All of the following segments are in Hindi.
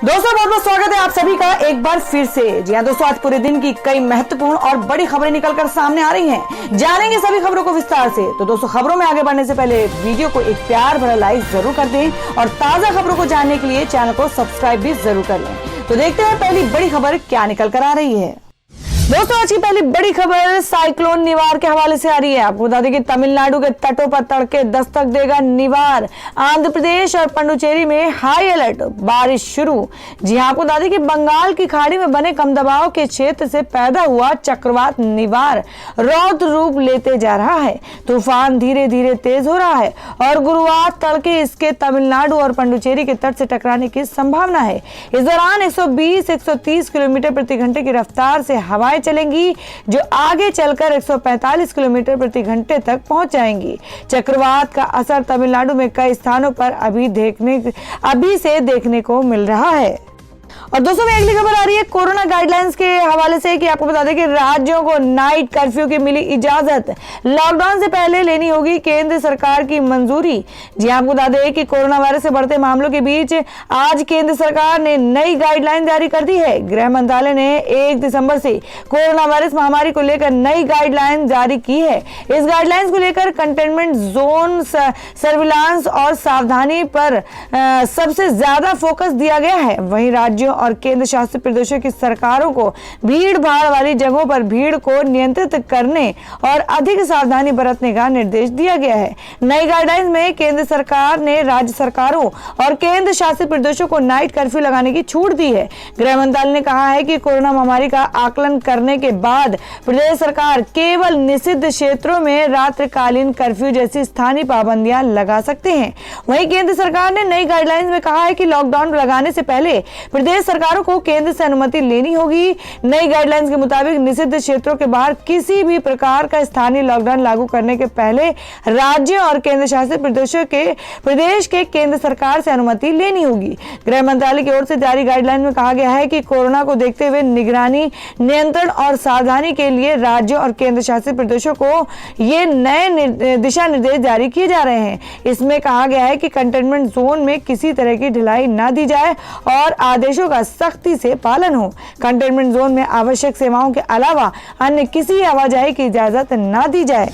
दोस्तों बहुत बहुत स्वागत है आप सभी का एक बार फिर से। जी हाँ दोस्तों, आज पूरे दिन की कई महत्वपूर्ण और बड़ी खबरें निकलकर सामने आ रही हैं। जानेंगे सभी खबरों को विस्तार से। तो दोस्तों खबरों में आगे बढ़ने से पहले वीडियो को एक प्यार भरा लाइक जरूर कर दें और ताजा खबरों को जानने के लिए चैनल को सब्सक्राइब भी जरूर कर लें। तो देखते हैं पहली बड़ी खबर क्या निकल कर आ रही है। दोस्तों आज की पहली बड़ी खबर साइक्लोन निवार के हवाले से आ रही है। आपको बता दें कि तमिलनाडु के तटों पर तड़के दस्तक देगा निवार। आंध्र प्रदेश और पुडुचेरी में हाई अलर्ट, बारिश शुरू। जी हां, आपको बता दें कि बंगाल की खाड़ी में बने कम दबाव के क्षेत्र से पैदा हुआ चक्रवात निवार रौद्र रूप लेते जा रहा है। तूफान धीरे धीरे तेज हो रहा है और गुरुवार तड़के इसके तमिलनाडु और पुडुचेरी के तट से टकराने की संभावना है। इस दौरान 120-130 किलोमीटर प्रति घंटे की रफ्तार से हवाएं चलेंगी, जो आगे चलकर 145 किलोमीटर प्रति घंटे तक पहुंच जाएंगी। चक्रवात का असर तमिलनाडु में कई स्थानों पर अभी से देखने को मिल रहा है। और दोस्तों में अगली खबर आ रही है कोरोना गाइडलाइंस के हवाले से कि आपको बता दें कि राज्यों को नाइट कर्फ्यू की मिली इजाजत। लॉकडाउन से पहले लेनी होगी केंद्र सरकार की मंजूरी। जी आपको बता दें कि कोरोना वायरस से बढ़ते मामलों के बीच आज केंद्र सरकार ने नई गाइडलाइन जारी कर दी है। गृह मंत्रालय ने 1 दिसंबर से कोरोना वायरस महामारी को लेकर नई गाइडलाइन जारी की है। इस गाइडलाइंस को लेकर कंटेनमेंट जोन, सर्विलांस और सावधानी पर सबसे ज्यादा फोकस दिया गया है। वहीं राज्यों और केंद्र शासित प्रदेशों की सरकारों को भीड़ भाड़ वाली जगहों पर भीड़ को नियंत्रित करने और अधिक सावधानी बरतने का निर्देश दिया गया है। नई गाइडलाइंस में केंद्र सरकार ने राज्य सरकारों और केंद्र शासित प्रदेशों को नाइट कर्फ्यू लगाने की छूट दी है। गृह मंत्रालय ने कहा है कि कोरोना महामारी का आकलन करने के बाद प्रदेश सरकार केवल निषिद्ध क्षेत्रों में रात्रिकालीन कर्फ्यू जैसी स्थानीय पाबंदियां लगा सकते हैं। वहीं केंद्र सरकार ने नई गाइडलाइंस में कहा है कि लॉकडाउन लगाने से पहले प्रदेश सरकारों को केंद्र से अनुमति लेनी होगी। नई गाइडलाइंस के मुताबिक निषिद्ध क्षेत्रों के बाहर किसी भी प्रकार का स्थानीय लॉकडाउन लागू करने के पहले राज्यों और केंद्र शासित प्रदेश के केंद्र सरकार से अनुमति लेनी होगी। गृह मंत्रालय की ओर से जारी गाइडलाइन में कहा गया है कि कोरोना को देखते हुए निगरानी, नियंत्रण और सावधानी के लिए राज्यों और केंद्र शासित प्रदेशों को ये नए दिशा निर्देश जारी किए जा रहे हैं। इसमें कहा गया है कि कंटेनमेंट जोन में किसी तरह की ढिलाई न दी जाए और आदेशों का सख्ती से पालन हो। कंटेनमेंट जोन में आवश्यक सेवाओं के अलावा अन्य किसी आवाजाही की इजाजत न दी जाए।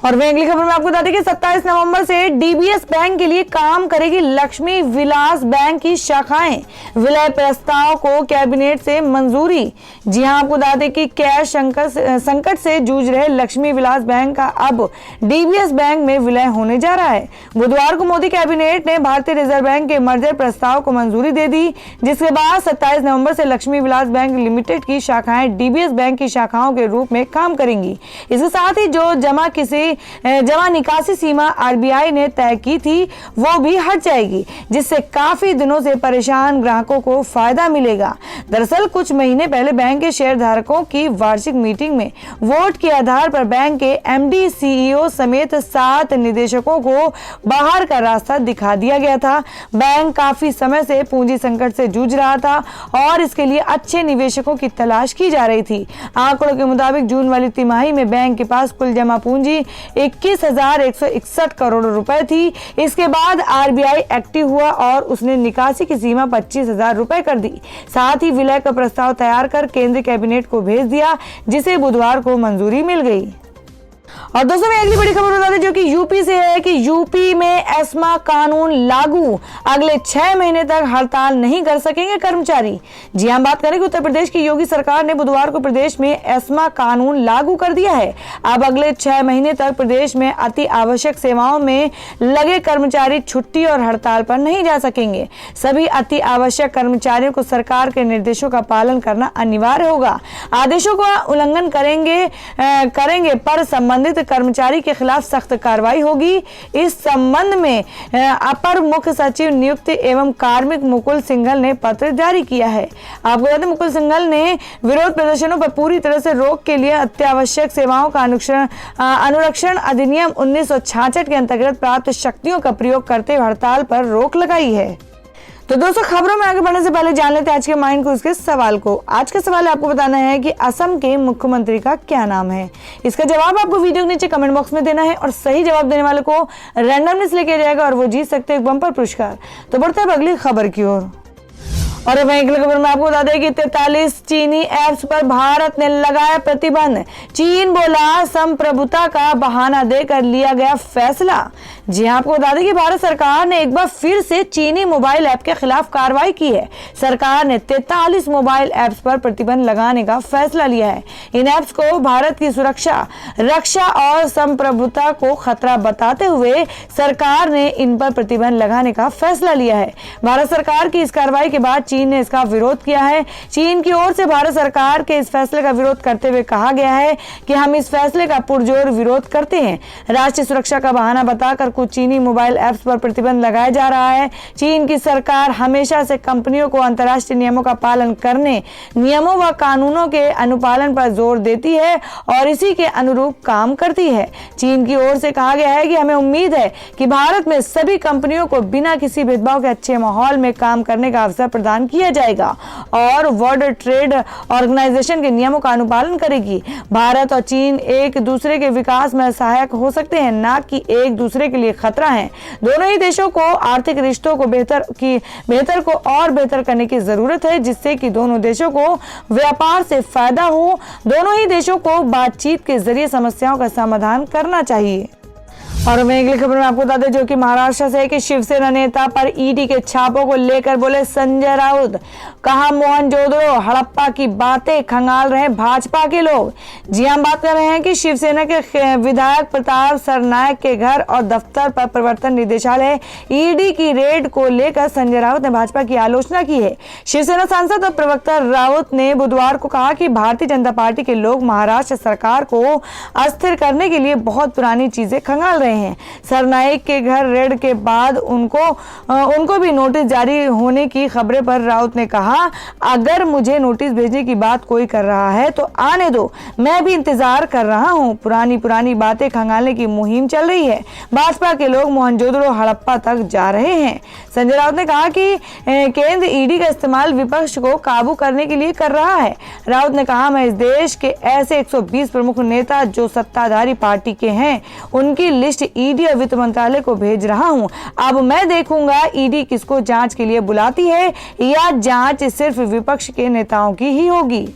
और वहीं अगली खबर में आपको बता दें कि 27 नवंबर से डीबीएस बैंक के लिए काम करेगी लक्ष्मी विलास बैंक की शाखाएं। विलय प्रस्ताव को कैबिनेट से मंजूरी। जी हां, आपको बता दें कि कैश संकट से जूझ रहे लक्ष्मी विलास बैंक का अब डीबीएस बैंक में विलय होने जा रहा है। बुधवार को मोदी कैबिनेट ने भारतीय रिजर्व बैंक के मर्जर प्रस्ताव को मंजूरी दे दी, जिसके बाद 27 नवंबर से लक्ष्मी विलास बैंक लिमिटेड की शाखाएं डीबीएस बैंक की शाखाओं के रूप में काम करेंगी। इसके साथ ही जो जमा निकासी सीमा आरबीआई ने तय की थी वो भी हट जाएगी, जिससे काफी दिनों से परेशान ग्राहकों को फायदा मिलेगा। दरअसल कुछ महीने पहले बैंक के शेयर धारकों की वार्षिक मीटिंग में वोट के आधार पर बैंक के एमडी, सीईओ समेत 7 निदेशकों को बाहर का रास्ता दिखा दिया गया था। बैंक काफी समय से पूंजी संकट से जूझ रहा था और इसके लिए अच्छे निवेशकों की तलाश की जा रही थी। आंकड़ों के मुताबिक जून वाली तिमाही में बैंक के पास कुल जमा पूंजी 21,161 करोड़ रुपए थी। इसके बाद आरबीआई एक्टिव हुआ और उसने निकासी की सीमा 25,000 रुपए कर दी। साथ ही विलय का प्रस्ताव तैयार कर केंद्रीय कैबिनेट को भेज दिया, जिसे बुधवार को मंजूरी मिल गई। और दोस्तों में अगली बड़ी खबर बता दें जो कि यूपी से है कि यूपी में एस्मा कानून लागू। अगले 6 महीने तक हड़ताल नहीं कर सकेंगे कर्मचारी। जी हम बात करें कि उत्तर प्रदेश की योगी सरकार ने बुधवार को प्रदेश में एस्मा कानून लागू कर दिया है। अब अगले 6 महीने तक प्रदेश में अति आवश्यक सेवाओं में लगे कर्मचारी छुट्टी और हड़ताल पर नहीं जा सकेंगे। सभी अति आवश्यक कर्मचारियों को सरकार के निर्देशों का पालन करना अनिवार्य होगा। आदेशों का उल्लंघन करेंगे पर संबंधित कर्मचारी के खिलाफ सख्त कार्रवाई होगी। इस संबंध में अपर मुख्य सचिव नियुक्त एवं कार्मिक मुकुल सिंघल ने पत्र जारी किया है। आपको बता दें मुकुल सिंघल ने विरोध प्रदर्शनों पर पूरी तरह से रोक के लिए अत्यावश्यक सेवाओं का अनुरक्षण अधिनियम 1966 के अंतर्गत प्राप्त शक्तियों का प्रयोग करते हुए हड़ताल पर रोक लगाई है। तो दोस्तों खबरों में आगे बढ़ने से पहले जान लेते हैं आज के माइंड क्विज के सवाल को। आज का सवाल आपको बताना है कि असम के मुख्यमंत्री का क्या नाम है। इसका जवाब आपको वीडियो के नीचे कमेंट बॉक्स में देना है और सही जवाब देने वाले को रैंडमली लेके जाएगा और वो जीत सकते हैं एक बम्पर पुरस्कार। तो बढ़ते हैं अगली खबर की ओर। और वहीं अगली खबर में आपको बता दें कि 43 चीनी ऐप्स पर भारत ने लगाया प्रतिबंध। चीन बोला संप्रभुता का बहाना देकर लिया गया फैसला। जी हां, आपको बता दें कि भारत सरकार ने एक बार फिर से चीनी मोबाइल ऐप के खिलाफ कार्रवाई की है। सरकार ने 43 मोबाइल ऐप्स पर प्रतिबंध लगाने का फैसला लिया है। इन ऐप्स को भारत की सुरक्षा, रक्षा और संप्रभुता को खतरा बताते हुए सरकार ने इन पर प्रतिबंध लगाने का फैसला लिया है। भारत सरकार की इस कार्रवाई के बाद चीन ने इसका विरोध किया है। चीन की ओर से भारत सरकार के इस फैसले का विरोध करते हुए कहा गया है कि हम इस फैसले का पुरजोर विरोध करते हैं। राष्ट्रीय सुरक्षा का बहाना बताकर कुछ चीनी मोबाइल ऐप्स पर प्रतिबंध लगाया जा रहा है। चीन की सरकार हमेशा से कंपनियों को अंतर्राष्ट्रीय नियमों का पालन करने, नियमों व कानूनों के अनुपालन पर जोर देती है और इसी के अनुरूप काम करती है। चीन की ओर से कहा गया है कि हमें उम्मीद है कि भारत में सभी कंपनियों को बिना किसी भेदभाव के अच्छे माहौल में काम करने का अवसर प्रदान किया जाएगा और वर्ल्ड ट्रेड ऑर्गेनाइजेशन के नियमों का अनुपालन करेगी। भारत और चीन एक दूसरे के विकास में सहायक हो सकते हैं, ना कि एक दूसरे के लिए खतरा है। दोनों ही देशों को आर्थिक रिश्तों को बेहतर को और बेहतर करने की जरूरत है, जिससे कि दोनों देशों को व्यापार से फायदा हो। दोनों ही देशों को बातचीत के जरिए समस्याओं का समाधान करना चाहिए। और मैं अगली खबर में आपको बता दें जो कि महाराष्ट्र से है कि शिवसेना नेता पर ईडी के छापों को लेकर बोले संजय राउत। कहा मोहनजोदड़ो हड़प्पा की बातें खंगाल रहे भाजपा के लोग। जी हम बात कर रहे हैं कि शिवसेना के विधायक प्रताप सरनायक के घर और दफ्तर पर प्रवर्तन निदेशालय ईडी की रेड को लेकर संजय राउत ने भाजपा की आलोचना की है। शिवसेना सांसद और प्रवक्ता राउत ने बुधवार को कहा कि भारतीय जनता पार्टी के लोग महाराष्ट्र सरकार को अस्थिर करने के लिए बहुत पुरानी चीजें खंगाल रहे हैं। सरनाइक के घर रेड के बाद उनको भी नोटिस जारी होने की खबरें पर राउत ने कहा, अगर मुझे नोटिस भेजने की बात कोई कर रहा है तो आने दो, मैं भी इंतजार कर रहा हूं। पुरानी बातें खंगालने की मुहिम चल रही है। भाजपा के लोग मोहनजोदड़ो हड़प्पा तक जा रहे हैं। संजय राउत ने कहा कि केंद्र ईडी का इस्तेमाल विपक्ष को काबू करने के लिए कर रहा है। राउत ने कहा, मैं इस देश के ऐसे 120 प्रमुख नेता जो सत्ताधारी पार्टी के हैं उनकी लिस्ट ईडी और वित्त मंत्रालय को भेज रहा हूं। अब मैं देखूंगा ईडी किसको जांच के लिए बुलाती है या जांच सिर्फ विपक्ष के नेताओं की ही होगी।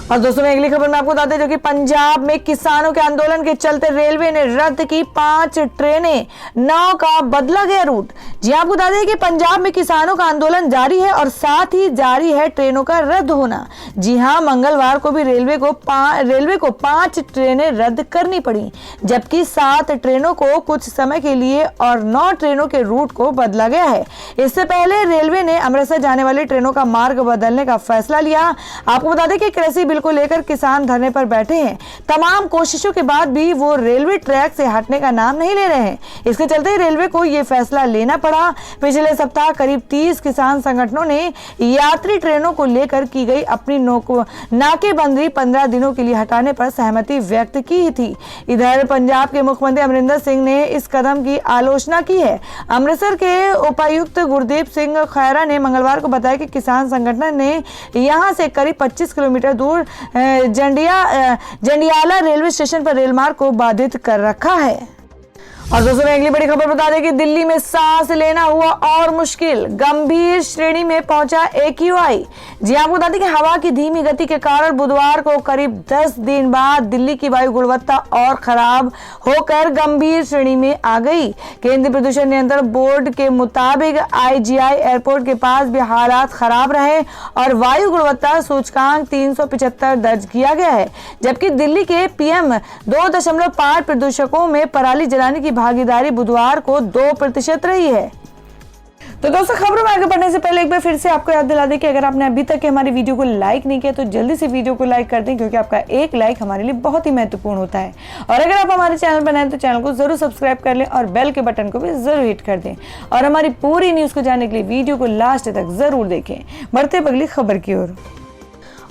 और दोस्तों मैं अगली खबर में आपको बताते हैं जो कि पंजाब में किसानों के आंदोलन के चलते रेलवे ने रद्द की 5 ट्रेनें, 9 का बदला गया रूट। जी आपको बता दें कि पंजाब में किसानों का आंदोलन जारी है और साथ ही जारी है ट्रेनों का रद्द होना। जी हां, मंगलवार को भी रेलवे को 5 ट्रेनें रद्द करनी पड़ी, जबकि 7 ट्रेनों को कुछ समय के लिए और 9 ट्रेनों के रूट को बदला गया है। इससे पहले रेलवे ने अमृतसर जाने वाली ट्रेनों का मार्ग बदलने का फैसला लिया। आपको बता दें कि कृषि बिल को लेकर किसान धरने पर बैठे हैं। तमाम कोशिशों के बाद भी वो रेलवे ट्रैक से हटने का नाम नहीं ले रहे हैं। इसके चलते रेलवे को ये फैसला लेना पड़ा। पिछले सप्ताह करीब 30 किसान संगठनों ने यात्री ट्रेनों को लेकर की गई अपनी नाकेबंदी 15 दिनों के लिए हटाने पर सहमति व्यक्त की थी। इधर पंजाब के मुख्यमंत्री अमरिंदर सिंह ने इस कदम की आलोचना की है। अमृतसर के उपायुक्त गुरदीप सिंह खैरा ने मंगलवार को बताया कि किसान संगठन ने यहां से करीब 25 किलोमीटर दूर जंडियाला रेलवे स्टेशन पर रेलमार्ग को बाधित कर रखा है। और दोस्तों मैं अगली बड़ी खबर बता दें कि दिल्ली में सांस लेना हुआ और मुश्किल, गंभीर श्रेणी में पहुंचा AQI। जी आपको बता दें कि हवा की धीमी गति के कारण बुधवार को करीब 10 दिन बाद दिल्ली की वायु गुणवत्ता और खराब होकर गंभीर श्रेणी में आ गई। केंद्रीय प्रदूषण नियंत्रण बोर्ड के मुताबिक IGI एयरपोर्ट के पास भी हालात खराब रहे और वायु गुणवत्ता सूचकांक 375 दर्ज किया गया है, जबकि दिल्ली के PM 2.5 प्रदूषकों में पराली जलाने की भागीदारी बुधवार को 2% रही है। तो दोस्तों खबरों में आगे बढ़ने से पहले एक बार फिर से आपको याद दिला दें कि अगर आपने अभी तक हमारी वीडियो को लाइक नहीं किया तो जल्दी से वीडियो को लाइक कर दें, क्योंकि आपका एक लाइक हमारे लिए बहुत ही महत्वपूर्ण होता है। और अगर आप हमारे चैनल पर नए हैं तो चैनल को जरूर सब्सक्राइब कर लें और बेल के बटन को भी जरूर हिट कर दें। और हमारी पूरी न्यूज को जानने के लिए वीडियो को लास्ट तक जरूर देखें। बढ़ते अगली खबर की ओर।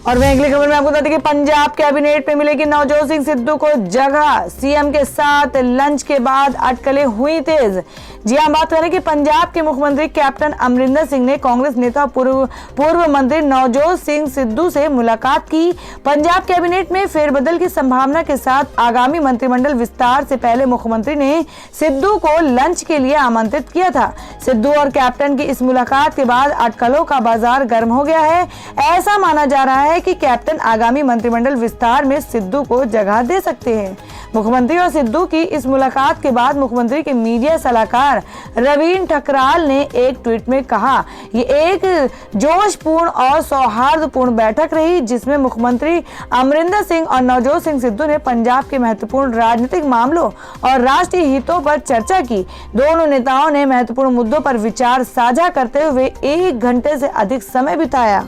और वहीं अगली खबर में आपको बता दें कि पंजाब कैबिनेट में मिलेगी नवजोत सिंह सिद्धू को जगह। सीएम के साथ लंच के बाद अटकलें हुई तेज। जी हां, बात करें कि पंजाब के मुख्यमंत्री कैप्टन अमरिंदर सिंह ने कांग्रेस नेता पूर्व मंत्री नवजोत सिंह सिद्धू से मुलाकात की। पंजाब कैबिनेट में फेरबदल की संभावना के साथ आगामी मंत्रिमंडल विस्तार से पहले मुख्यमंत्री ने सिद्धू को लंच के लिए आमंत्रित किया था। सिद्धू और कैप्टन की इस मुलाकात के बाद अटकलों का बाजार गर्म हो गया है। ऐसा माना जा रहा है कि कैप्टन आगामी मंत्रिमंडल विस्तार में सिद्धू को जगह दे सकते हैं। मुख्यमंत्री और सिद्धू की इस मुलाकात के बाद मुख्यमंत्री के मीडिया सलाहकार रवीन ठकराल ने एक ट्वीट में कहा, ये एक जोशपूर्ण और सौहार्दपूर्ण बैठक रही जिसमें मुख्यमंत्री अमरिंदर सिंह और नवजोत सिंह सिद्धू ने पंजाब के महत्वपूर्ण राजनीतिक मामलों और राष्ट्रीय हितों पर चर्चा की। दोनों नेताओं ने महत्वपूर्ण मुद्दों पर विचार साझा करते हुए 1 घंटे से अधिक समय बिताया।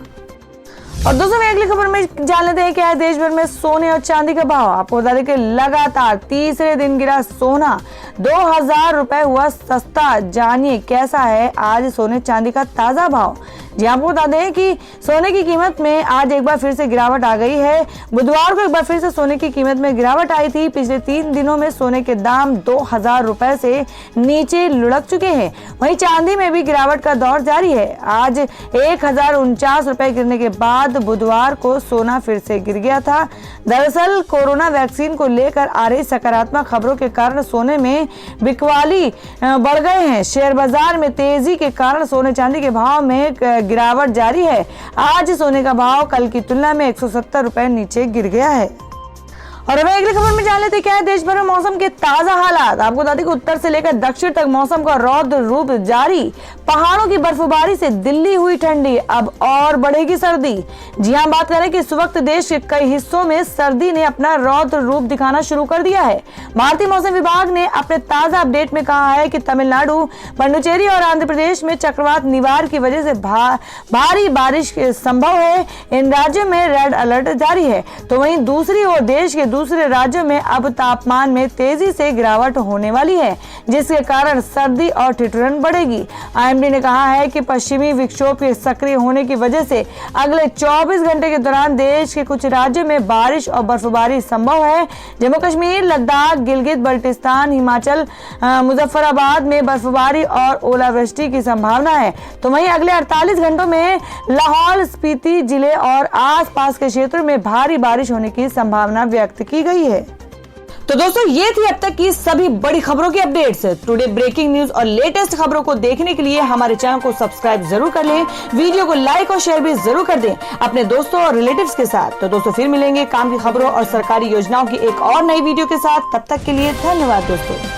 और दोस्तों में अगली खबर में जान लेते हैं क्या है देश भर में सोने और चांदी का भाव। आपको बता दें कि लगातार तीसरे दिन गिरा सोना, 2000 रुपए हुआ सस्ता। जानिए कैसा है आज सोने चांदी का ताजा भाव। जी आपको बता दें कि सोने की कीमत में आज एक बार फिर से गिरावट आ गई है। बुधवार को एक बार फिर से सोने की कीमत में गिरावट आई थी। पिछले 3 दिनों में सोने के दाम 2000 रुपए से नीचे लुढ़क चुके हैं। वहीं चांदी में भी गिरावट का दौर जारी है। आज 1049 रुपए गिरने के बाद बुधवार को सोना फिर से गिर गया था। दरअसल कोरोना वैक्सीन को लेकर आ रही सकारात्मक खबरों के कारण सोने में बिकवाली बढ़ गए हैं। शेयर बाजार में तेजी के कारण सोने चांदी के भाव में गिरावट जारी है। आज सोने का भाव कल की तुलना में 170 रुपए नीचे गिर गया है। और अब अगली खबर में जान लेते क्या है देश भर में मौसम के ताजा हालात। आपको बता दें कि उत्तर से लेकर दक्षिण तक मौसम का रौद्र रूप जारी। पहाड़ों की बर्फबारी से दिल्ली हुई ठंडी, अब और बढ़ेगी सर्दी। जी हां, बात करें कि इस वक्त देश के कई हिस्सों में सर्दी ने अपना रौद्र रूप दिखाना शुरू कर दिया है। भारतीय मौसम विभाग ने अपने ताजा अपडेट में कहा है कि तमिलनाडु, पुडुचेरी और आंध्र प्रदेश में चक्रवात निवार की वजह से भारी बारिश संभव है। इन राज्यों में रेड अलर्ट जारी है। तो वहीं दूसरी ओर देश के दूसरे राज्यों में अब तापमान में तेजी से गिरावट होने वाली है, जिसके कारण सर्दी और ठिठुरन बढ़ेगी। आईएमडी ने कहा है कि पश्चिमी विक्षोभ के सक्रिय होने की वजह से अगले 24 घंटे के दौरान देश के कुछ राज्यों में बारिश और बर्फबारी संभव है। जम्मू कश्मीर, लद्दाख, गिलगित बाल्टिस्तान, हिमाचल, मुजफ्फराबाद में बर्फबारी और ओलावृष्टि की संभावना है। तो वहीं अगले 48 घंटों में लाहौल स्पीति जिले और आसपास के क्षेत्रों में भारी बारिश होने की संभावना व्यक्त की गई है। तो दोस्तों ये थी अब तक की सभी बड़ी खबरों की अपडेट्स। टुडे ब्रेकिंग न्यूज और लेटेस्ट खबरों को देखने के लिए हमारे चैनल को सब्सक्राइब जरूर कर लें। वीडियो को लाइक और शेयर भी जरूर कर दें अपने दोस्तों और रिलेटिव्स के साथ। तो दोस्तों फिर मिलेंगे काम की खबरों और सरकारी योजनाओं की एक और नई वीडियो के साथ। तब तक के लिए धन्यवाद दोस्तों।